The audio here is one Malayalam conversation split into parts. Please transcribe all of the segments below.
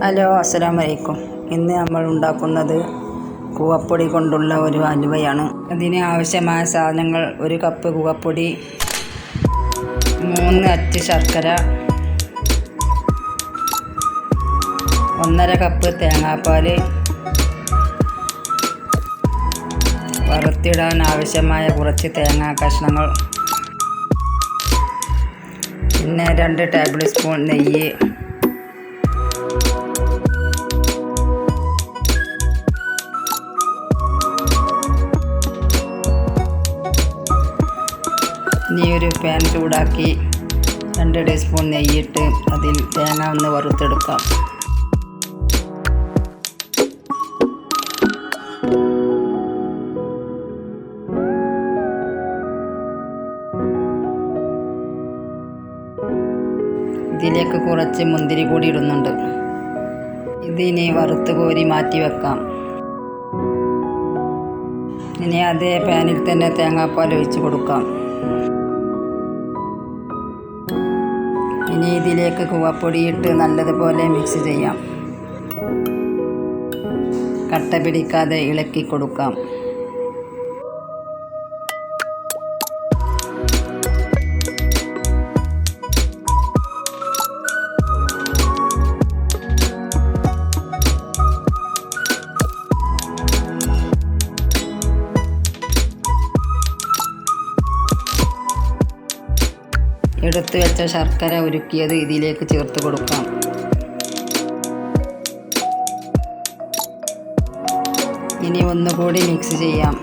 ഹലോ, അസ്സലാമു അലൈക്കും. ഇന്ന് നമ്മൾ ഉണ്ടാക്കുന്നത് കൂവപ്പൊടി കൊണ്ടുള്ള ഒരു ഹലുവയാണ്. അതിന് ആവശ്യമായ സാധനങ്ങൾ: 1 കപ്പ് കൂവപ്പൊടി, 3 അച്ച് ശർക്കര, 1.5 കപ്പ് തേങ്ങാപ്പാൽ, വറുത്തിടാൻ ആവശ്യമായ കുറച്ച് തേങ്ങാ കഷ്ണങ്ങൾ, പിന്നെ 2 ടേബിൾ സ്പൂൺ നെയ്യ്, ഇനി ഒരു പാൻ ചൂടാക്കി 2 ടീസ്പൂൺ നെയ്യിട്ട് അതിൽ തേങ്ങ ഒന്ന് വറുത്തെടുക്കാം. ഇതിലേക്ക് കുറച്ച് മുന്തിരി കൂടി ഇടുന്നുണ്ട്. ഇതിനി വറുത്ത് കോരി മാറ്റി വെക്കാം. ഇനി അതേ പാനിൽ തന്നെ തേങ്ങാപ്പാൽ ഒഴിച്ച് കൊടുക്കാം. ഇനി ഇതിലേക്ക് കൂവപ്പൊടി ഇട്ട് നല്ലതുപോലെ മിക്സ് ചെയ്യാം. കട്ട പിടിക്കാതെ ഇളക്കി കൊടുക്കാം. എടുത്തു വെച്ച ശർക്കര ഉരുക്കിയത് ഇതിലേക്ക് ചേർത്ത് കൊടുക്കാം. ഇനി ഒന്നുകൂടി മിക്സ് ചെയ്യാം.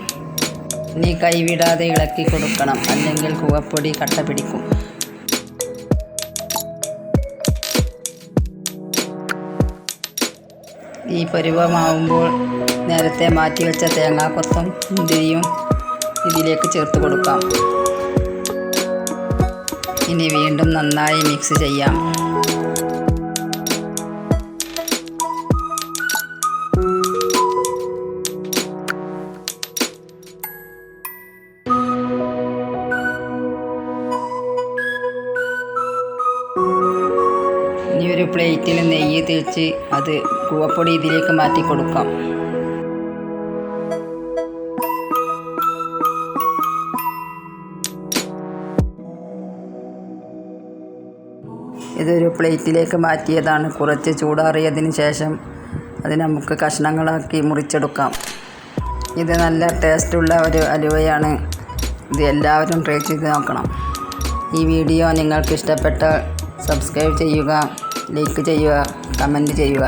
ഇനി കൈവിടാതെ ഇളക്കി കൊടുക്കണം, അല്ലെങ്കിൽ കൂവപ്പൊടി കട്ട പിടിക്കും. ഈ പരുവമാവുമ്പോൾ നേരത്തെ മാറ്റിവെച്ച തേങ്ങാക്കൊത്തും മുന്തിരിയും ഇതിലേക്ക് ചേർത്ത് കൊടുക്കാം. ഇനി വീണ്ടും നന്നായി മിക്സ് ചെയ്യാം. ഇനി ഒരു പ്ലേറ്റിൽ നെയ്യ് തേച്ച് അത് കൂവപ്പൊടി ഇതിലേക്ക് മാറ്റി കൊടുക്കാം. ഇതൊരു പ്ലേറ്റിലേക്ക് മാറ്റിയതാണ്. കുറച്ച് ചൂടാറിയതിന് ശേഷം അത് നമുക്ക് കഷ്ണങ്ങളാക്കി മുറിച്ചെടുക്കാം. ഇത് നല്ല ടേസ്റ്റുള്ള ഒരു ഹലുവയാണ്. ഇത് എല്ലാവരും ട്രൈ ചെയ്ത് നോക്കണം. ഈ വീഡിയോ നിങ്ങൾക്ക് ഇഷ്ടപ്പെട്ടാൽ സബ്സ്ക്രൈബ് ചെയ്യുക, ലൈക്ക് ചെയ്യുക, കമൻറ്റ് ചെയ്യുക.